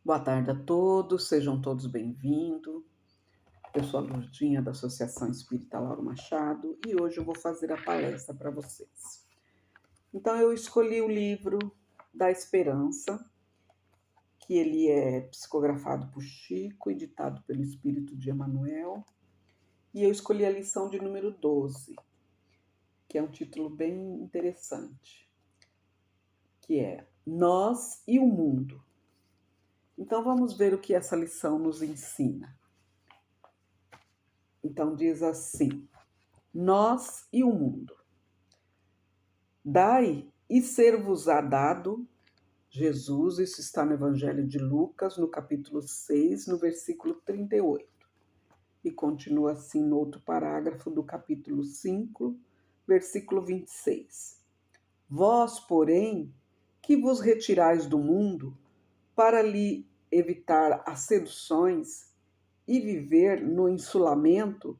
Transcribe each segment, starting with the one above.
Boa tarde a todos, sejam todos bem-vindos. Eu sou a Lourdinha da Associação Espírita Lauro Machado e hoje eu vou fazer a palestra para vocês. Então eu escolhi o livro da Esperança, que ele é psicografado por Chico e ditado pelo Espírito de Emmanuel, e eu escolhi a lição de número 12, que é um título bem interessante, que é Nós e o Mundo. Então vamos ver o que essa lição nos ensina. Então diz assim: nós e o mundo. Dai e ser-vos-á dado, Jesus, isso está no Evangelho de Lucas, no capítulo 6, no versículo 38. E continua assim no outro parágrafo do capítulo 5, versículo 26. Vós, porém, que vos retirais do mundo, para lhe evitar as seduções e viver no insulamento,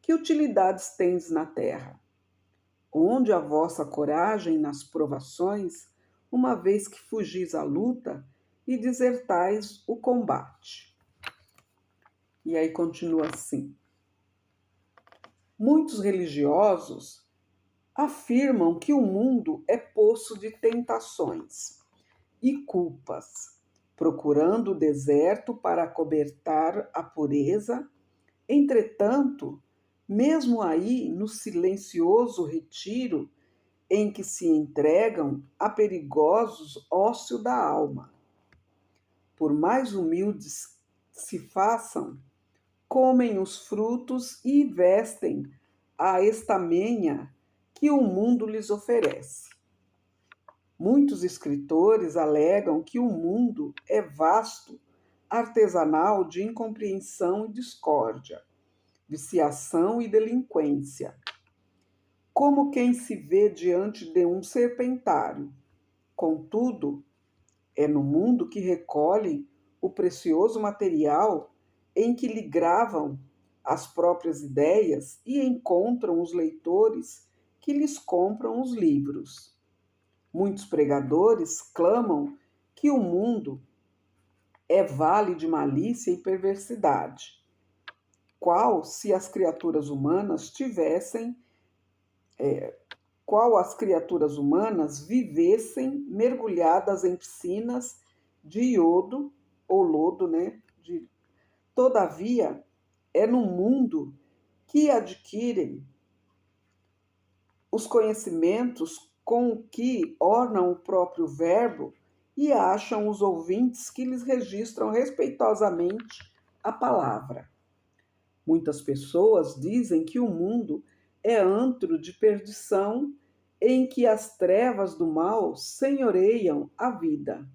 que utilidades tens na terra? Onde a vossa coragem nas provações, uma vez que fugis à luta e desertais o combate. E aí continua assim. Muitos religiosos afirmam que o mundo é poço de tentações e culpas, procurando o deserto para acobertar a pureza. Entretanto, mesmo aí, no silencioso retiro em que se entregam a perigosos ócio da alma, por mais humildes se façam, comem os frutos e vestem a estamenha que o mundo lhes oferece. Muitos escritores alegam que o mundo é vasto, artesanal de incompreensão e discórdia, viciação e delinquência, como quem se vê diante de um serpentário. Contudo, é no mundo que recolhem o precioso material em que lhe gravam as próprias ideias e encontram os leitores que lhes compram os livros. Muitos pregadores clamam que o mundo é vale de malícia e perversidade, qual se as criaturas humanas vivessem mergulhadas em piscinas de iodo ou lodo, né? Todavia, é no mundo que adquirem os conhecimentos com que ornam o próprio verbo e acham os ouvintes que lhes registram respeitosamente a palavra. Muitas pessoas dizem que o mundo é antro de perdição em que as trevas do mal senhoreiam a vida.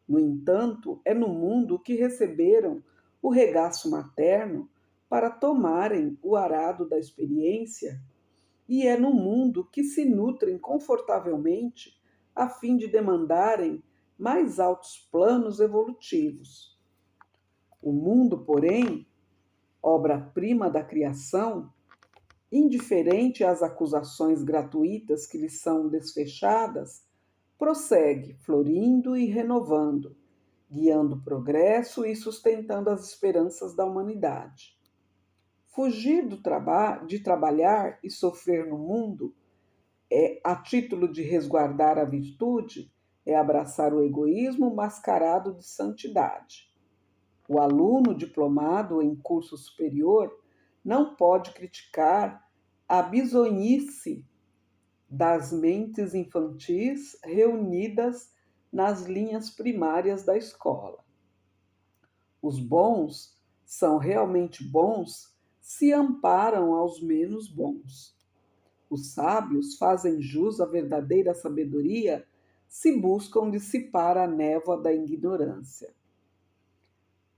No entanto, é no mundo que receberam o regaço materno para tomarem o arado da experiência, e é no mundo que se nutrem confortavelmente a fim de demandarem mais altos planos evolutivos. O mundo, porém, obra-prima da criação, indiferente às acusações gratuitas que lhe são desfechadas, prossegue, florindo e renovando, guiando o progresso e sustentando as esperanças da humanidade. Fugir de trabalhar e sofrer no mundo, a título de resguardar a virtude, é abraçar o egoísmo mascarado de santidade. O aluno diplomado em curso superior não pode criticar a bizonhice das mentes infantis reunidas nas linhas primárias da escola. Os bons são realmente bons se amparam aos menos bons. Os sábios fazem jus à verdadeira sabedoria se buscam dissipar a névoa da ignorância.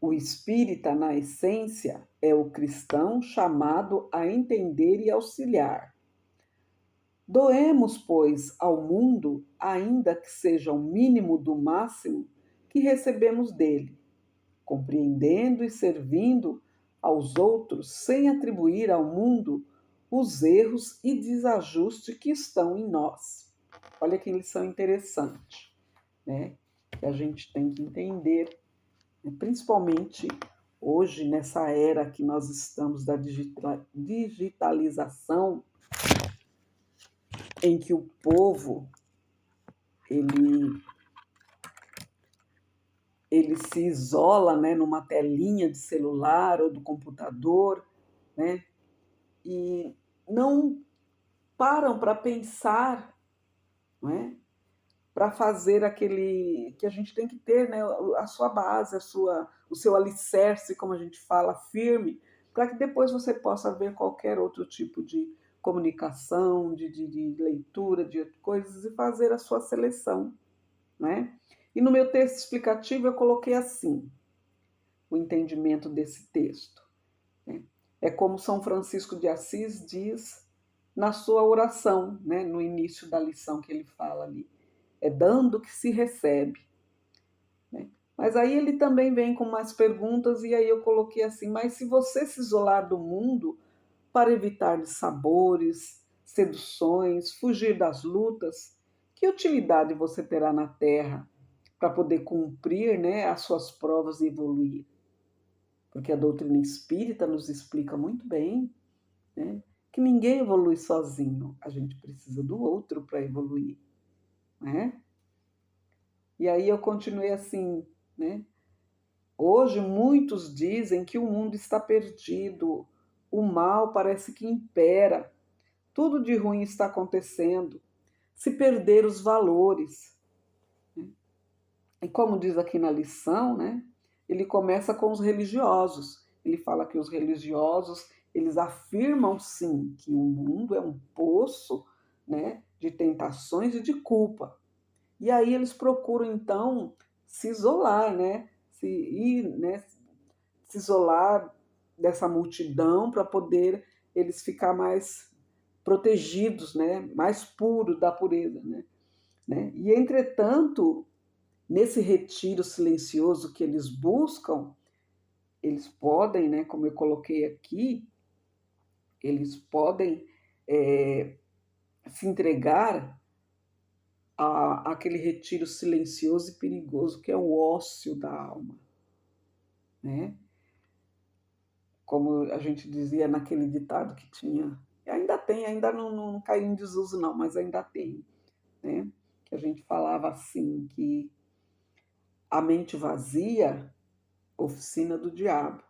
O espírita, na essência, é o cristão chamado a entender e auxiliar. Doemos, pois, ao mundo, ainda que seja o mínimo do máximo que recebemos dele, compreendendo e servindo aos outros sem atribuir ao mundo os erros e desajustes que estão em nós. Olha que lição interessante, né? Que a gente tem que entender principalmente hoje, nessa era que nós estamos da digitalização, em que o povo ele, ele se isola, né, numa telinha de celular ou do computador, né, e não param para pensar, não é? Para fazer aquele que a gente tem que ter, né, a sua base, o seu alicerce, como a gente fala, firme, para que depois você possa ver qualquer outro tipo de comunicação, de leitura, de coisas e fazer a sua seleção, né? E no meu texto explicativo eu coloquei assim, o entendimento desse texto, né? É como São Francisco de Assis diz na sua oração, né, no início da lição que ele fala ali. É dando que se recebe, né? Mas aí ele também vem com mais perguntas, e aí eu coloquei assim: mas se você se isolar do mundo para evitar de sabores, seduções, fugir das lutas, que utilidade você terá na Terra para poder cumprir, né, as suas provas e evoluir? Porque a doutrina espírita nos explica muito bem, né, que ninguém evolui sozinho, a gente precisa do outro para evoluir, né? E aí eu continuei assim, né? Hoje muitos dizem que o mundo está perdido, o mal parece que impera, tudo de ruim está acontecendo, se perder os valores, né? E como diz aqui na lição, né? Ele começa com os religiosos. Ele fala que os religiosos, eles afirmam sim que o mundo é um poço, né, de tentações e de culpa. E aí eles procuram então se isolar, né? Se isolar dessa multidão para poder eles ficar mais protegidos, né? Mais puros da pureza, né? E entretanto, nesse retiro silencioso que eles buscam, eles podem, né? Como eu coloquei aqui, eles podem se entregar àquele retiro silencioso e perigoso que é o ócio da alma, né? Como a gente dizia naquele ditado que tinha, e ainda tem, ainda não caiu em desuso não, mas ainda tem, né? Que a gente falava assim, que a mente vazia, oficina do diabo,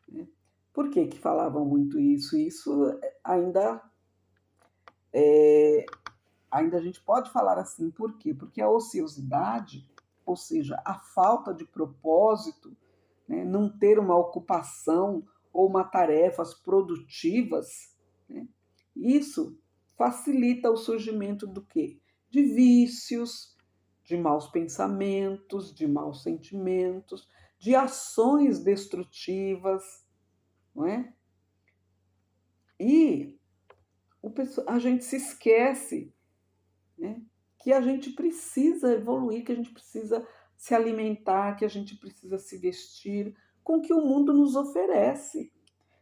né? Por que que falavam muito isso? Isso ainda, ainda a gente pode falar assim, por quê? Porque a ociosidade, ou seja, a falta de propósito, né, não ter uma ocupação ou uma tarefas produtivas, né, isso facilita o surgimento do quê? De vícios, de maus pensamentos, de maus sentimentos, de ações destrutivas, não é? E a gente se esquece, né, que a gente precisa evoluir, que a gente precisa se alimentar, que a gente precisa se vestir com o que o mundo nos oferece.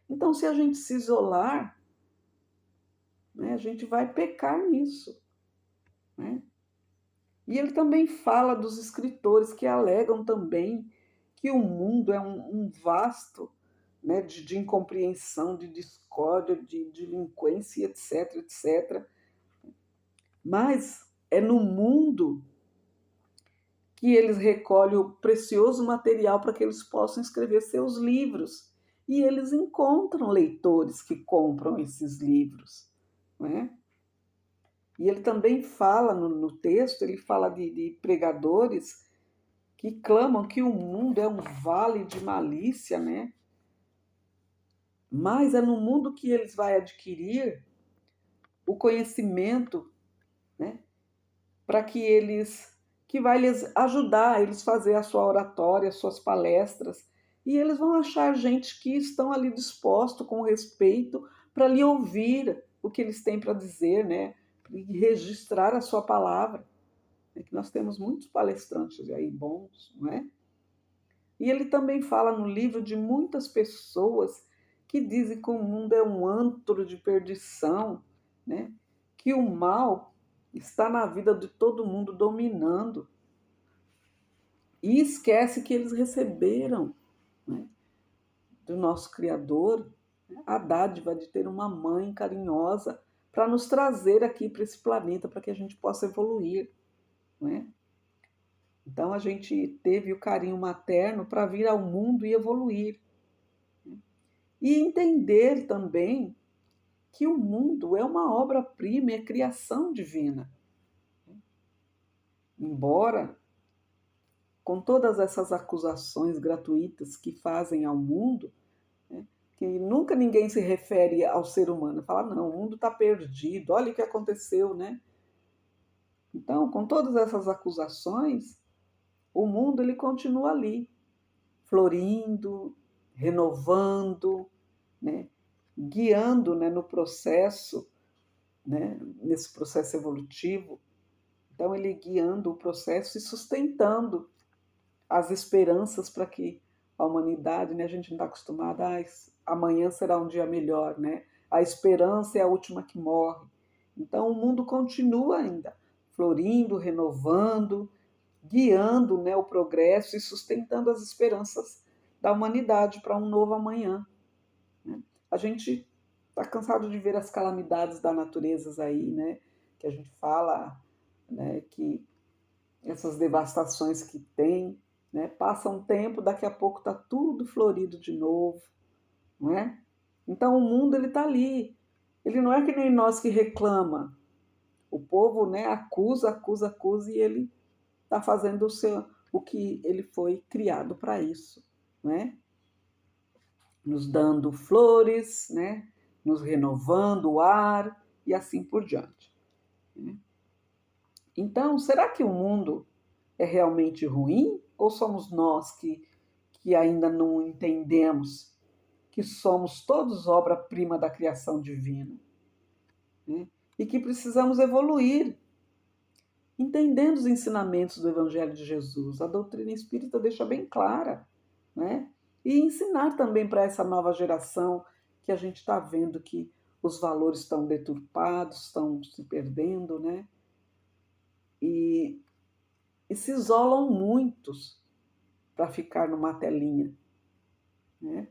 Então, se a gente se isolar, né, a gente vai pecar nisso, né? E ele também fala dos escritores que alegam também que o mundo é um vasto, né, de incompreensão, de discórdia, de delinquência, etc, etc. Mas é no mundo que eles recolhem o precioso material para que eles possam escrever seus livros. E eles encontram leitores que compram esses livros, não é? E ele também fala no texto, ele fala de pregadores que clamam que o mundo é um vale de malícia, né? Mas é no mundo que eles vão adquirir o conhecimento, né? Para que eles, que vai lhes ajudar a eles fazer a sua oratória, as suas palestras, e eles vão achar gente que estão ali disposto com respeito para lhe ouvir o que eles têm para dizer, né? E registrar a sua palavra. É que nós temos muitos palestrantes aí bons, não é? E ele também fala no livro de muitas pessoas que dizem que o mundo é um antro de perdição, né? Que o mal está na vida de todo mundo dominando. e esquece que eles receberam, né, do nosso Criador, né, a dádiva de ter uma mãe carinhosa para nos trazer aqui para esse planeta para que a gente possa evoluir, né? Então a gente teve o carinho materno para vir ao mundo e evoluir, né? E entender também que o mundo é uma obra-prima, é criação divina. Embora com todas essas acusações gratuitas que fazem ao mundo, né, que nunca ninguém se refere ao ser humano, fala, não, o mundo está perdido, olha o que aconteceu, né? Então, com todas essas acusações, o mundo ele continua ali, florindo, renovando, né, guiando, né, no processo, né, nesse processo evolutivo. Então, ele guiando o processo e sustentando as esperanças para que a humanidade, né, a gente não está acostumada, amanhã será um dia melhor, né? A esperança é a última que morre. Então o mundo continua ainda florindo, renovando, guiando, né, o progresso e sustentando as esperanças da humanidade para um novo amanhã, né? A gente está cansado de ver as calamidades da natureza aí, né? Que a gente fala, né, que essas devastações que tem, né? Passa um tempo, daqui a pouco está tudo florido de novo, não é? Então o mundo ele está ali, ele não é que nem nós que reclama, o povo, né, acusa, acusa, acusa e ele está fazendo o que ele foi criado para isso, né? Nos dando flores, né? Nos renovando o ar e assim por diante, né? Então, será que o mundo é realmente ruim ou somos nós que ainda não entendemos que somos todos obra-prima da criação divina, né? E que precisamos evoluir, entendendo os ensinamentos do Evangelho de Jesus? A doutrina espírita deixa bem clara, né? E ensinar também para essa nova geração que a gente está vendo que os valores estão deturpados, estão se perdendo, né? E, e se isolam muitos para ficar numa telinha, né?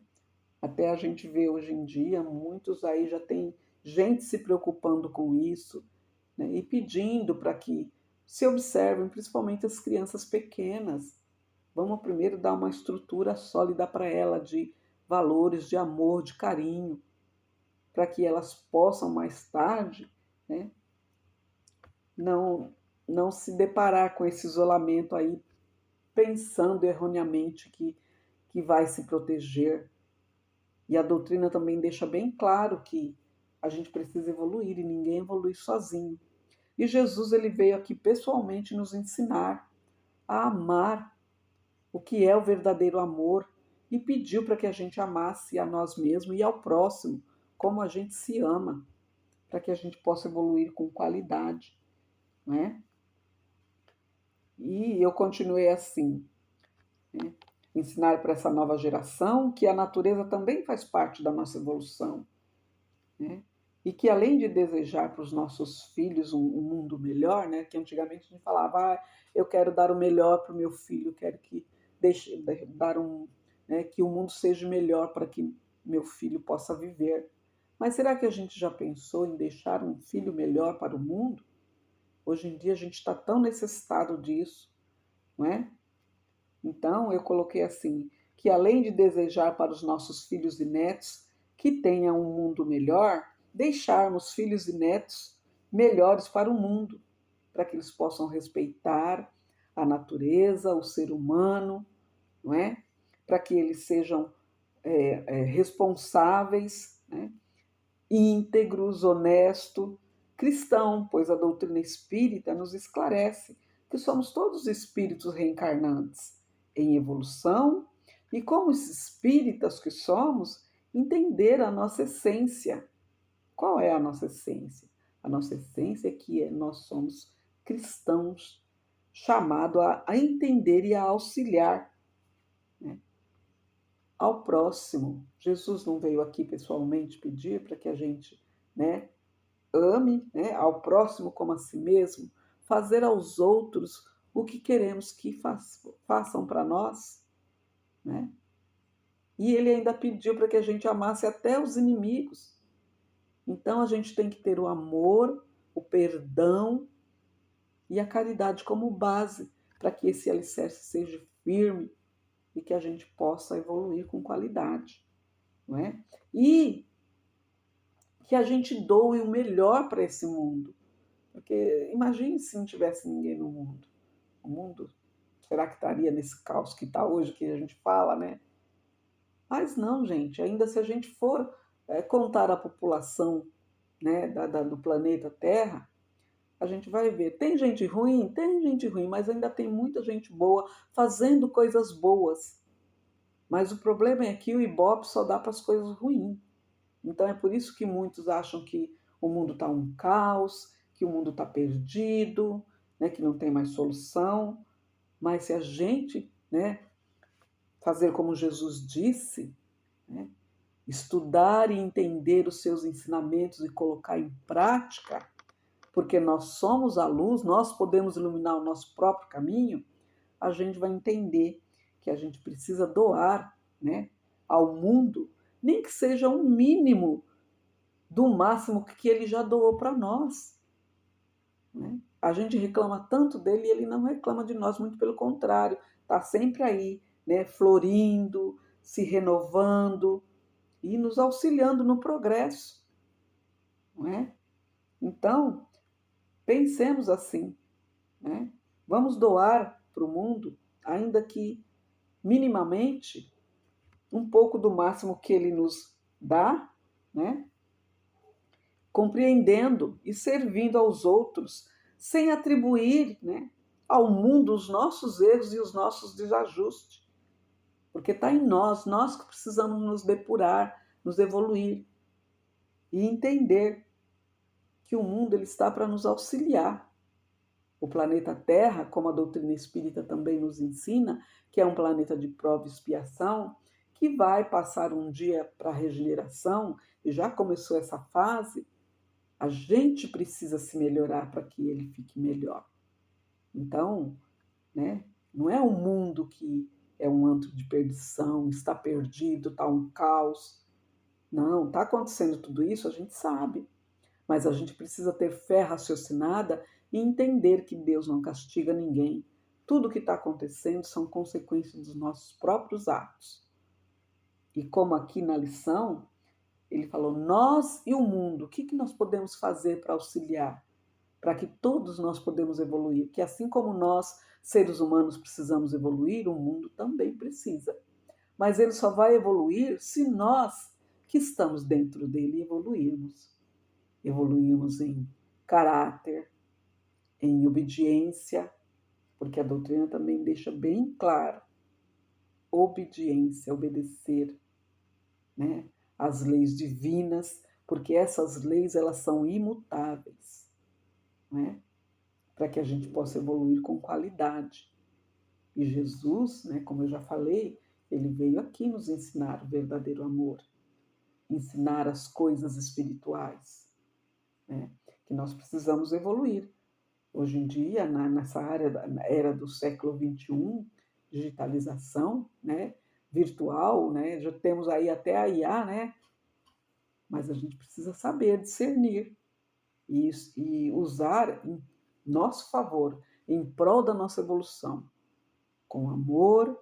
Até a gente vê hoje em dia, muitos aí já tem gente se preocupando com isso, né, e pedindo para que se observem, principalmente as crianças pequenas. Vamos primeiro dar uma estrutura sólida para ela de valores, de amor, de carinho, para que elas possam mais tarde, né, não, não se deparar com esse isolamento aí, pensando erroneamente que vai se proteger. E a doutrina também deixa bem claro que a gente precisa evoluir e ninguém evolui sozinho. E Jesus ele veio aqui pessoalmente nos ensinar a amar o que é o verdadeiro amor e pediu para que a gente amasse a nós mesmos e ao próximo como a gente se ama, para que a gente possa evoluir com qualidade, né? E eu continuei assim, né? Ensinar para essa nova geração que a natureza também faz parte da nossa evolução, né? E que além de desejar para os nossos filhos um mundo melhor, né? Que antigamente a gente falava, eu quero dar o melhor para o meu filho, quero que deixe dar né, que o mundo seja melhor para que meu filho possa viver. Mas será que a gente já pensou em deixar um filho melhor para o mundo? Hoje em dia a gente está tão necessitado disso, não é? Então eu coloquei assim, que além de desejar para os nossos filhos e netos que tenham um mundo melhor, deixarmos filhos e netos melhores para o mundo, para que eles possam respeitar a natureza, o ser humano, não é? Para que eles sejam responsáveis, né? Íntegros, honestos, cristão, pois a doutrina espírita nos esclarece que somos todos espíritos reencarnantes em evolução e, como os espíritas que somos, entender a nossa essência. Qual é a nossa essência? A nossa essência é que nós somos cristãos, chamados a entender e a auxiliar, né, ao próximo. Jesus não veio aqui pessoalmente pedir para que a gente, né, ame, né, ao próximo como a si mesmo, fazer aos outros o que queremos que façam para nós, né? E ele ainda pediu para que a gente amasse até os inimigos. Então a gente tem que ter o amor, o perdão e a caridade como base para que esse alicerce seja firme e que a gente possa evoluir com qualidade, não é? E que a gente doe o melhor para esse mundo. Porque imagine se não tivesse ninguém no mundo. O mundo, será que estaria nesse caos que está hoje, que a gente fala, né? Mas não, gente, ainda se a gente for contar a população, né, do planeta Terra, a gente vai ver. Tem gente ruim? Tem gente ruim, mas ainda tem muita gente boa fazendo coisas boas. Mas o problema é que o Ibope só dá para as coisas ruins. Então é por isso que muitos acham que o mundo está um caos, que o mundo está perdido, né, que não tem mais solução. Mas se a gente, né, fazer como Jesus disse, né, estudar e entender os seus ensinamentos e colocar em prática, porque nós somos a luz, nós podemos iluminar o nosso próprio caminho, a gente vai entender que a gente precisa doar, né, ao mundo, nem que seja um mínimo do máximo que ele já doou para nós, né? A gente reclama tanto dele e ele não reclama de nós, muito pelo contrário, está sempre aí, né, florindo, se renovando e nos auxiliando no progresso, não é? Então, pensemos assim, né? Vamos doar para o mundo, ainda que minimamente, um pouco do máximo que ele nos dá, né? Compreendendo e servindo aos outros, sem atribuir, né, ao mundo os nossos erros e os nossos desajustes. Porque está em nós, nós que precisamos nos depurar, nos evoluir e entender que o mundo ele está para nos auxiliar. O planeta Terra, como a doutrina espírita também nos ensina, que é um planeta de prova e expiação, que vai passar um dia para a regeneração, e já começou essa fase, a gente precisa se melhorar para que ele fique melhor. Então, né, não é um mundo que é um antro de perdição, está perdido, está um caos. Não, está acontecendo tudo isso, a gente sabe. Mas a gente precisa ter fé raciocinada e entender que Deus não castiga ninguém. Tudo que está acontecendo são consequências dos nossos próprios atos. E como aqui na lição, ele falou, nós e o mundo, o que nós podemos fazer para auxiliar? Para que todos nós podemos evoluir, que assim como nós, seres humanos, precisamos evoluir, o mundo também precisa. Mas ele só vai evoluir se nós, que estamos dentro dele, evoluirmos. Evoluirmos em caráter, em obediência, porque a doutrina também deixa bem claro, obediência, obedecer, né, as leis divinas, porque essas leis elas são imutáveis, né, para que a gente possa evoluir com qualidade. E Jesus, né, como eu já falei, ele veio aqui nos ensinar o verdadeiro amor, ensinar as coisas espirituais, né, que nós precisamos evoluir. Hoje em dia, nessa área, na era do século XXI, digitalização, né, virtual, né, já temos aí até a IA, né, mas a gente precisa saber discernir e usar em nosso favor, em prol da nossa evolução, com amor,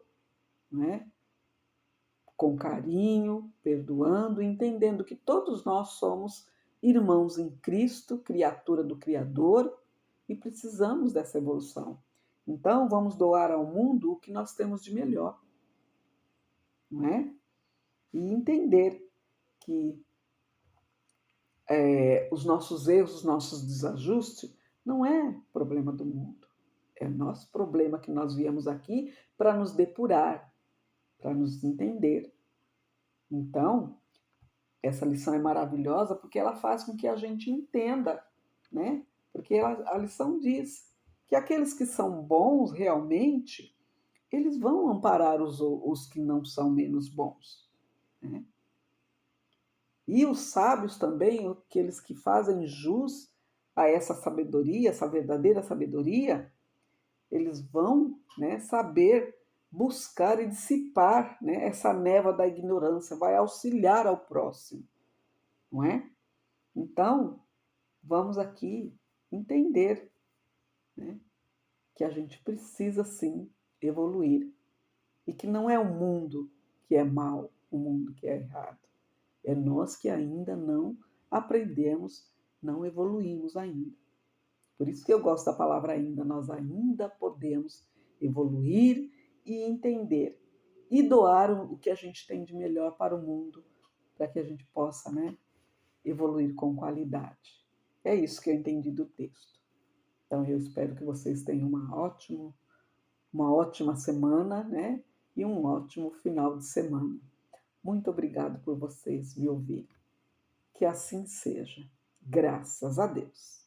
né, com carinho, perdoando, entendendo que todos nós somos irmãos em Cristo, criatura do Criador, e precisamos dessa evolução. Então, vamos doar ao mundo o que nós temos de melhor, não é? E entender que os nossos erros, os nossos desajustes, não é problema do mundo. É nosso problema que nós viemos aqui para nos depurar, para nos entender. Então, essa lição é maravilhosa porque ela faz com que a gente entenda, né? Porque a lição diz que aqueles que são bons realmente, eles vão amparar os que não são menos bons, né? E os sábios também, aqueles que fazem jus a essa sabedoria, essa verdadeira sabedoria, eles vão, né, saber buscar e dissipar, né, essa névoa da ignorância, vai auxiliar ao próximo, não é? Então, vamos aqui entender, né, que a gente precisa sim evoluir e que não é o mundo que é mal, o mundo que é errado. É nós que ainda não aprendemos, não evoluímos ainda. Por isso que eu gosto da palavra ainda. Nós ainda podemos evoluir e entender e doar o que a gente tem de melhor para o mundo, para que a gente possa, né, evoluir com qualidade. É isso que eu entendi do texto. Então eu espero que vocês tenham uma ótima semana, né, e um ótimo final de semana. Muito obrigado por vocês me ouvirem. Que assim seja. Graças a Deus.